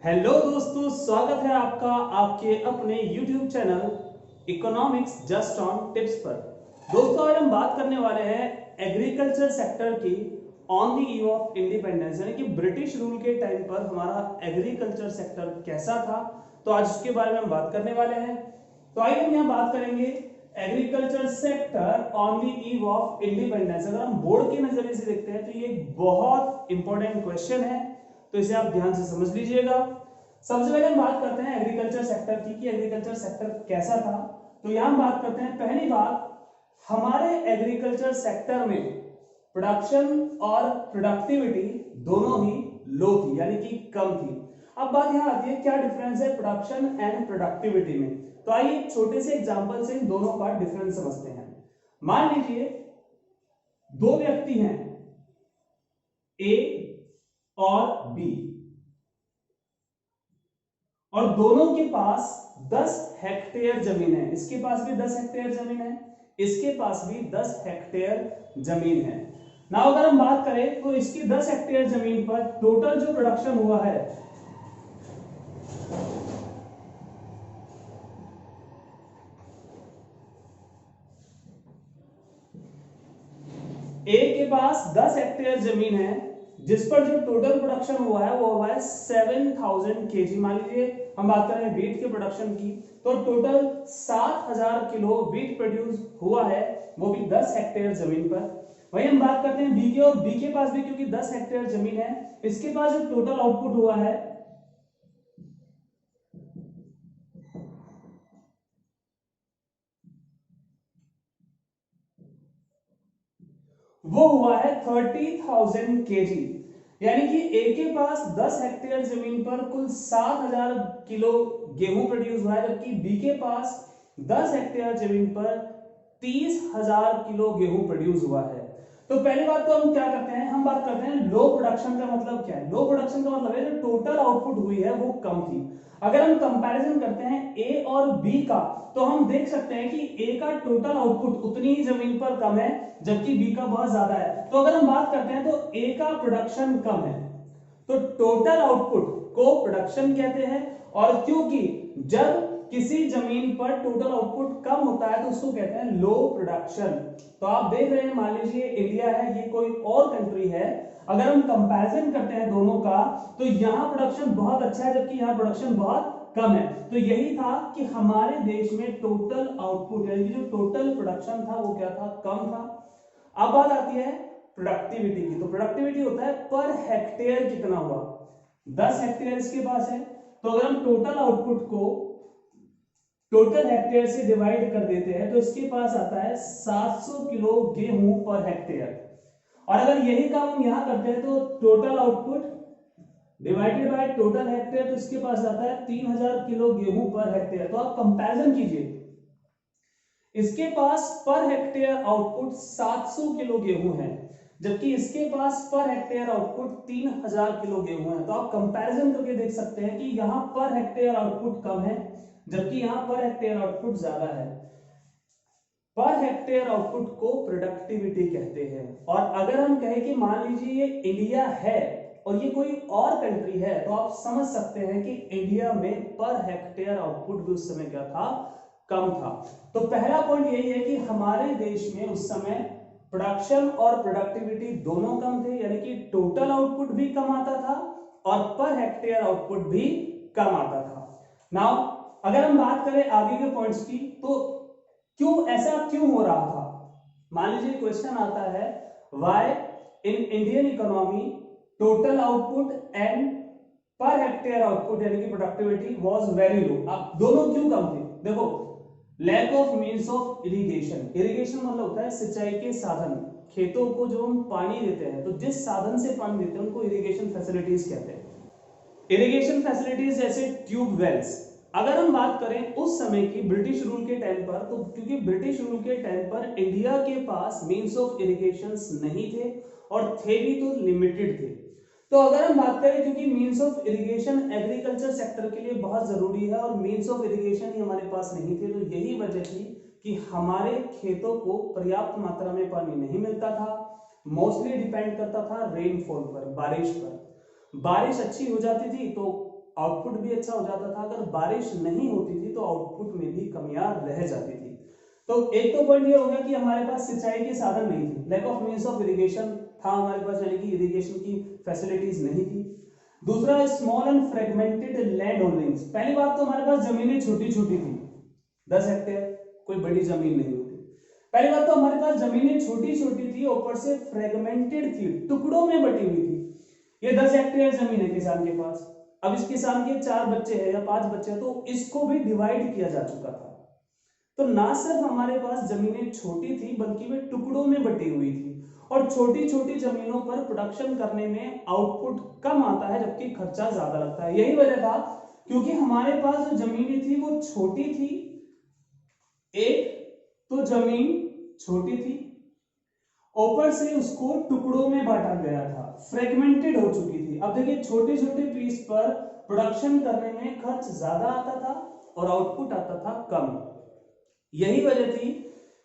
Hello दोस्तों, स्वागत है आपका आपके अपने YouTube channel economics just on tips पर। दोस्तों, आज हम बात करने वाले हैं एग्रीकल्चर सेक्टर की on the eve of independence, यानी कि ब्रिटिश रूल के टाइम पर हमारा एग्रीकल्चर सेक्टर कैसा था। तो आज उसके बारे में हम बात करने वाले हैं। तो आइए हम यहाँ बात करेंगे agriculture sector on the eve of independence. अगर हम बोर्ड के नजरिए से देखते हैं तो ये एक बहुत इंपॉर्टेंट क्वेश्चन है, तो इसे आप ध्यान से समझ लीजिएगा। सबसे पहले हम बात करते हैं एग्रीकल्चर सेक्टर की कि एग्रीकल्चर सेक्टर कैसा था। तो यहां हम बात करते हैं, पहली बात, हमारे एग्रीकल्चर सेक्टर में प्रोडक्शन और प्रोडक्टिविटी दोनों ही लो थी, यानी कि कम थी। अब बात यहां आती है, क्या डिफरेंस है प्रोडक्शन एंड प्रोडक्टिविटी में। तो आइए एक छोटे से एग्जांपल से इन दोनों का डिफरेंस समझते हैं। मान लीजिए दो व्यक्ति हैं, ए और बी, और दोनों के पास 10 हेक्टेयर जमीन है। इसके पास भी 10 हेक्टेयर जमीन है, इसके पास भी 10 हेक्टेयर जमीन है ना। अगर हम बात करें तो इसकी 10 हेक्टेयर जमीन पर टोटल जो प्रोडक्शन हुआ है, ए के पास 10 हेक्टेयर जमीन है जिस पर जो टोटल प्रोडक्शन हुआ है वो हुआ है 7000 केजी। मान लीजिए हम बात कर रहे हैं वीट के प्रोडक्शन की, तो टोटल 7000 किलो वीट प्रोड्यूस हुआ है, वो भी 10 हेक्टेयर जमीन पर। वही हम बात करते हैं बी के, और बी के पास भी क्योंकि 10 हेक्टेयर जमीन है, इसके पास जो टोटल आउटपुट हुआ है वो हुआ है 30,000 केजी। यानी कि ए के पास 10 हेक्टेयर जमीन पर कुल 7000 किलो गेहूं प्रोड्यूस हुआ है, जबकि बी के पास 10 हेक्टेयर जमीन पर 30,000 किलो गेहूं प्रोड्यूस हुआ है। तो पहली बात तो हम क्या करते हैं, हम बात करते हैं लो प्रोडक्शन का मतलब क्या है। लो प्रोडक्शन का मतलब है जो टोटल आउटपुट हुई है वो कम थी। अगर हम कंपैरिजन करते हैं ए और बी का, तो हम देख सकते हैं कि ए का टोटल आउटपुट उतनी ही जमीन पर कम है, जबकि बी का बहुत ज्यादा है। तो अगर हम बात करते हैं तो ए का प्रोडक्शन कम है, तो टोटल आउटपुट को प्रोडक्शन कहते हैं। और क्योंकि जब किसी जमीन पर टोटल आउटपुट कम होता है तो उसको कहते हैं लो प्रोडक्शन। तो आप देख रहे हैं, मान लीजिए इंडिया है, ये कोई और कंट्री है, अगर हम कंपैरिजन करते हैं दोनों का, तो यहां प्रोडक्शन बहुत अच्छा है जबकि यहां प्रोडक्शन बहुत कम है। तो यही था कि हमारे देश में टोटल आउटपुट यानी कि जो टोटल प्रोडक्शन था वो क्या था, कम था। अब बात आती है प्रोडक्टिविटी की। तो प्रोडक्टिविटी होता है पर हेक्टेयर कितना हुआ। 10 हेक्टेयर इसके पास है, तो अगर हम टोटल आउटपुट को टोटल हेक्टेयर से डिवाइड कर देते हैं तो इसके पास आता है 700 किलो गेहूं पर हेक्टेयर। और अगर यही काम हम यहां करते हैं तो total output divided by total hectare, तो इसके पास आता है 3000 किलो गेहूं पर हेक्टेयर। तो आप कंपैरिजन कीजिए, इसके पास पर हेक्टेयर आउटपुट 700 किलो गेहूं है, जबकि इसके पास पर हेक्टेयर आउटपुट 3000 किलो गेहूं है। तो आप कंपैरिजन करके देख सकते हैं कि यहां पर हेक्टेयर आउटपुट कम है, जबकि यहां पर हेक्टेयर आउटपुट ज्यादा है। पर हेक्टेयर आउटपुट को प्रोडक्टिविटी कहते हैं। और अगर हम कहें कि मान लीजिए ये इंडिया है और ये कोई और कंट्री है, तो आप समझ सकते हैं कि इंडिया में पर हेक्टेयर आउटपुट भी उस समय क्या था, कम था। तो पहला पॉइंट यही है कि हमारे देश में उस समय प्रोडक्शन और प्रोडक्टिविटी दोनों कम थे, यानी कि टोटल आउटपुट भी कम आता था और पर हेक्टेयर आउटपुट भी कम आता था। नाउ अगर हम बात करें आगे के पॉइंट्स की, तो ऐसा क्यों हो रहा था। मान लीजिए क्वेश्चन आता है, why in Indian economy total output and per hectare output यानी कि प्रोडक्टिविटी वाज वेरी लो। अब दोनों क्यों कम थे। देखो, lack of means of irrigation. Irrigation मतलब होता है सिंचाई के साधन। खेतों को जो हम पानी देते हैं, तो जिस साधन से पानी देते हैं उनको इरिगेशन फैसिलिटीज कहते हैं। इरिगेशन फैसिलिटीज जैसे ट्यूब वेल्स। अगर हम बात करें उस समय की ब्रिटिश रूल के टाइम पर, तो क्योंकि ब्रिटिश रूल के टाइम पर इंडिया के पास मींस ऑफ इरिगेशन नहीं थे, और थे भी तो लिमिटेड थे। तो अगर हम बात करें, क्योंकि means of irrigation agriculture sector के लिए बहुत जरूरी है और मींस ऑफ इरिगेशन ही हमारे पास नहीं थे, तो यही वजह थी कि हमारे खेतों को पर्याप्त मात्रा में पानी नहीं मिलता था। मोस्टली डिपेंड करता था रेनफॉल पर, बारिश पर। बारिश अच्छी हो जाती थी तो आउटपुट भी अच्छा हो जाता था। अगर बारिश नहीं होती थी तो आउटपुट में भी कमियां रह जाती थी। तो एक तो पॉइंट ये हो गया कि हमारे पास सिंचाई के साधन नहीं थे, lack of means of irrigation था हमारे पास, यानी कि इरिगेशन की फैसिलिटीज नहीं थी। दूसरा, small and fragmented land holdings. पहली बात तो हमारे पास जमीनें छोटी छोटी थी, 10 हेक्टेयर कोई बड़ी जमीन नहीं होती। पहली बात तो हमारे पास जमीनें छोटी छोटी थी, ऊपर से फ्रेगमेंटेड थी, टुकड़ों में बटी हुई थी। ये 10 हेक्टेयर जमीन है किसान के पास, अब इस किसान के 4 बच्चे हैं या 5 बच्चे हैं, तो इसको भी डिवाइड किया जा चुका था। तो ना सिर्फ हमारे पास जमीनें छोटी थी बल्कि वे टुकड़ों में बटी हुई थी, और छोटी छोटी जमीनों पर प्रोडक्शन करने में आउटपुट कम आता है जबकि खर्चा ज्यादा लगता है। यही वजह था, क्योंकि हमारे पास जो जमीनें थी वो छोटी थी, एक तो जमीन छोटी थी, ऊपर से उसको टुकड़ों में बांटा गया था, फ्रेगमेंटेड हो चुकी थी। अब देखिए, छोटे छोटे पीस पर प्रोडक्शन करने में खर्च ज्यादा आता था और आउटपुट आता था कम। यही वजह थी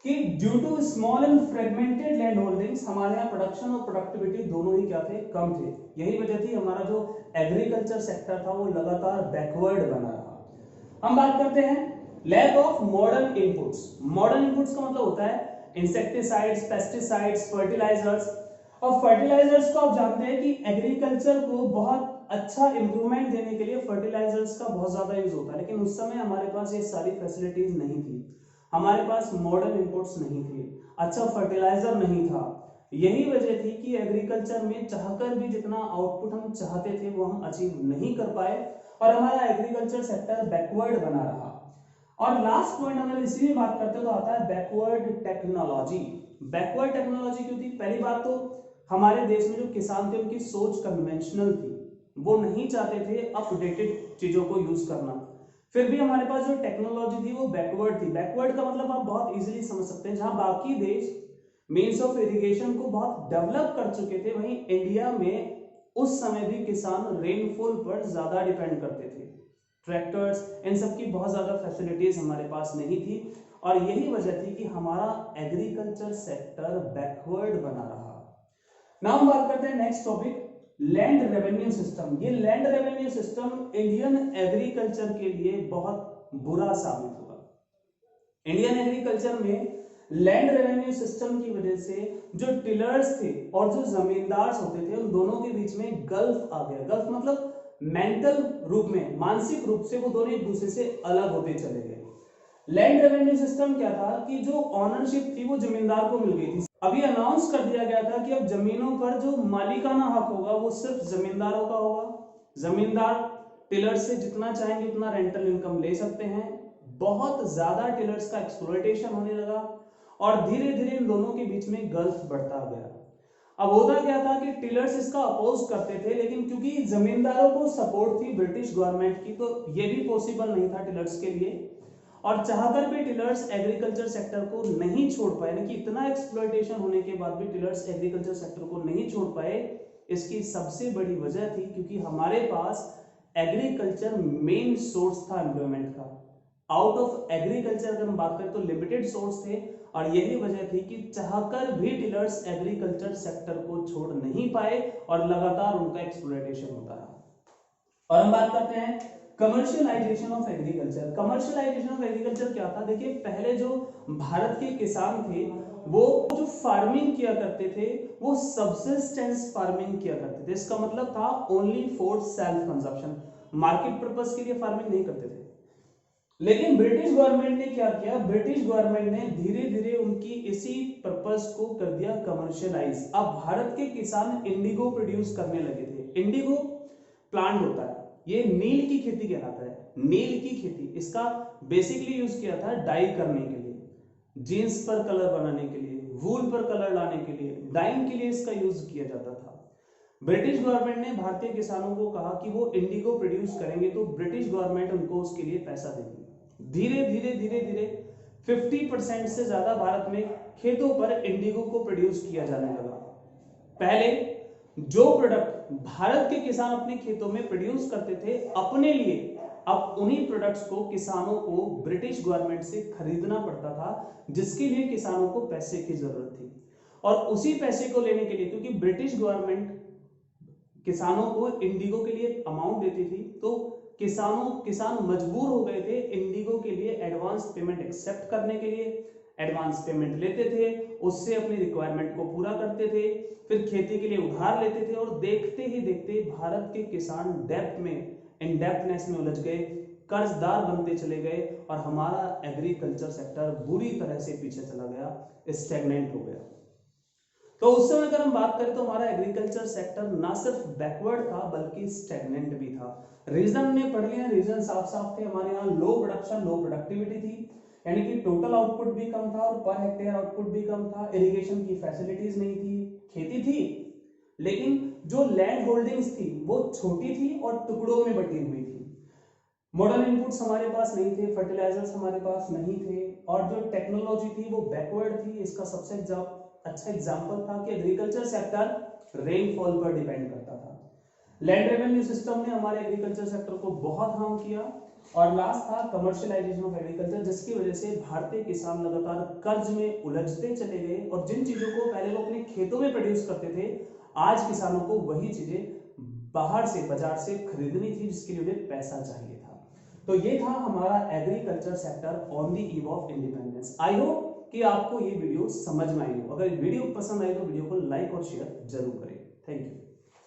कि due to small and fragmented land holdings हमारे यहाँ प्रोडक्शन और प्रोडक्टिविटी दोनों ही क्या थे, कम थे। यही वजह थी हमारा जो एग्रीकल्चर सेक्टर था वो लगातार बैकवर्ड बना रहा। हम बात करते हैं lack of modern inputs. Modern inputs का मतलब होता है इंसेक्टिसाइड्स, पेस्टिसाइड्स, फर्टिलाइजर्स। और फर्टिलाइजर्स को आप जानते हैं कि एग्रीकल्चर को बहुत अच्छा इंप्रूवमेंट देने के लिए फर्टिलाइजर्स का बहुत ज्यादा यूज होता है, लेकिन उस समय हमारे पास ये सारी फैसिलिटीज नहीं थी, हमारे पास मॉडर्न इनपुट्स नहीं थे, अच्छा फर्टिलाइजर नहीं था। यही वजह थी कि एग्रीकल्चर में चाहकर भी जितना आउटपुट हम चाहते थे वो हम अचीव नहीं कर पाए और हमारा एग्रीकल्चर सेक्टर बैकवर्ड बना रहा। और लास्ट पॉइंट अगर इसी में बात करते तो आता है बैकवर्ड टेक्नोलॉजी। बैकवर्ड टेक्नोलॉजी क्यों थी? पहली बात तो हमारे देश में जो किसान थे उनकी सोच कन्वेंशनल थी, वो नहीं चाहते थे अपडेटेड चीजों को यूज करना। फिर भी हमारे पास जो टेक्नोलॉजी थी वो बैकवर्ड थी। बैकवर्ड का मतलब आप बहुत इजीली समझ सकते हैं, जहां बाकी देश मीन्स ऑफ इरिगेशन को बहुत डेवलप कर चुके थे, वहीं इंडिया में उस समय भी किसान रेनफॉल पर ज्यादा डिपेंड करते थे। ट्रैक्टर्स, इन सब की बहुत ज्यादा फैसिलिटीज हमारे पास नहीं थी, और यही वजह थी कि हमारा एग्रीकल्चर सेक्टर बैकवर्ड बना रहा। नाउ हम बात करते हैं next topic, land revenue system. ये land revenue system Indian agriculture के लिए बहुत बुरा साबित हुआ। इंडियन एग्रीकल्चर में लैंड रेवेन्यू सिस्टम की वजह से जो टिलर्स थे और जो जमींदार होते थे उन दोनों के बीच में गल्फ आ गया। गल्फ मतलब मेंटल रूप में, मानसिक रूप से वो दोनों एक दूसरे से अलग होते चले गए। लैंड रेवेन्यू सिस्टम क्या था कि जो ऑनरशिप थी वो जमींदार को मिल गई थी। अभी अनाउंस कर दिया गया था कि अब जमीनों पर जो मालिकाना हक होगा वो सिर्फ जमींदारों का होगा। जमींदार टिलर से जितना चाहेंगे उतना रेंटल इनकम ले सकते हैं। बहुत ज्यादा टिलर्स का एक्सप्लॉयटेशन होने लगा और धीरे धीरे इन दोनों के बीच में गल्फ बढ़ता गया। अब होता क्या था कि टिलर्स इसका अपोज करते थे, लेकिन क्योंकि जमींदारों को सपोर्ट थी ब्रिटिश गवर्नमेंट की, तो ये भी पॉसिबल नहीं था टिलर्स के लिए, और चाहकर भी टिलर्स एग्रीकल्चर सेक्टर को नहीं छोड़ पाए, यानी कि इतना एक्सप्लॉयटेशन होने के बाद भी टिलर्स एग्रीकल्चर सेक्टर को नहीं छोड़ पाए। इसकी सबसे बड़ी वजह थी क्योंकि हमारे पास एग्रीकल्चर मेन सोर्स था एम्प्लॉयमेंट का। आउट ऑफ एग्रीकल्चर अगर हम बात करें तो लिमिटेड सोर्स थे, और यही वजह थी कि चाहकर भी टिलर्स एग्रीकल्चर सेक्टर को छोड़ नहीं पाए और लगातार उनका एक्सप्लॉयटेशन होता रहा। और हम बात करते हैं commercialisation of agriculture. Commercialisation of agriculture क्या था? देखिए, पहले जो भारत के किसान थे वो जो फार्मिंग किया करते थे वो सबसिस्टेंस फार्मिंग किया करते थे। इसका मतलब था only for self consumption, market purpose के लिए फार्मिंग नहीं करते थे। लेकिन ब्रिटिश गवर्नमेंट ने क्या किया? ब्रिटिश गवर्नमेंट ने धीरे धीरे उनकी इसी पर्पस को कर दिया कमर्शियलाइज। अब भारत के किसान इंडिगो प्रोड्यूस करने लगे थे। इंडिगो प्लांट होता है, ये नील की खेती कहलाता है। नील की खेती, इसका बेसिकली यूज किया था डाई करने के लिए, जीन्स पर कलर बनाने के लिए, वूल पर कलर लाने के लिए, डाइंग के लिए इसका यूज किया जाता था। ब्रिटिश गवर्नमेंट ने भारतीय किसानों को कहा कि वो इंडिगो प्रोड्यूस करेंगे तो ब्रिटिश गवर्नमेंट उनको उसके लिए पैसा देगी। धीरे धीरे धीरे धीरे 50% से ज्यादा भारत में खेतों पर इंडिगो को प्रोड्यूस किया जाने लगा। पहले जो प्रोडक्ट भारत के किसान अपने खेतों में प्रोड्यूस करते थे अपने लिए, अब उन्हीं प्रोडक्ट्स को किसानों को ब्रिटिश गवर्नमेंट से खरीदना पड़ता था, जिसके लिए किसानों को पैसे की जरूरत थी। और उसी पैसे को लेने के लिए, क्योंकि ब्रिटिश गवर्नमेंट किसानों को इंडिगो के लिए अमाउंट देती थी, तो किसान मजबूर हो गए थे इंडिगो के लिए एडवांस पेमेंट एक्सेप्ट करने के लिए। एडवांस पेमेंट लेते थे, उससे अपनी रिक्वायरमेंट को पूरा करते थे, फिर खेती के लिए उधार लेते थे, और देखते ही देखते भारत के किसान डेप्थ में, इंडेप्टनेस में उलझ गए, कर्जदार बनते चले गए, और हमारा एग्रीकल्चर सेक्टर बुरी तरह से पीछे चला गया, स्टैग्नेंट हो गया। तो उस समय अगर हम बात करें तो हमारा एग्रीकल्चर सेक्टर ना सिर्फ बैकवर्ड था बल्कि स्टैग्नेंट भी था। रीजन ने पढ़ लिया, रीजन साफ साफ थे। हमारे यहाँ लो प्रोडक्शन, लो प्रोडक्टिविटी थी, यानी कि टोटल आउटपुट भी कम था और पर हेक्टेयर आउटपुट भी कम था। इरिगेशन की फैसिलिटीज नहीं थी, खेती थी लेकिन जो लैंड होल्डिंग्स थी वो छोटी थी और टुकड़ों में बटी हुई थी। मॉडर्न इनपुट्स हमारे पास नहीं थे, फर्टिलाइजर्स हमारे पास नहीं थे, और जो टेक्नोलॉजी थी वो बैकवर्ड थी। इसका सबसे अच्छा एग्जांपल था कि एग्रीकल्चर सेक्टर रेनफॉल पर डिपेंड करता था। लैंड रेवेन्यू सिस्टम ने हमारे एग्रीकल्चर सेक्टर को बहुत हार्म किया। और लास्ट था कमर्शियलाइजेशन ऑफ एग्रीकल्चर, जिसकी वजह से भारतीय किसान लगातार कर्ज में उलझते चले गए, और जिन चीजों को पहले वो अपने खेतों में प्रोड्यूस करते थे, आज किसानों को वही चीजें बाहर से, बाजार से खरीदनी थी, जिसके लिए उन्हें पैसा चाहिए था। तो ये था हमारा agriculture sector on the eve of independence. I hope कि आपको ये वीडियो समझ में आई हो। अगर वीडियो पसंद आई तो वीडियो को लाइक और शेयर जरूर करें। Thank you.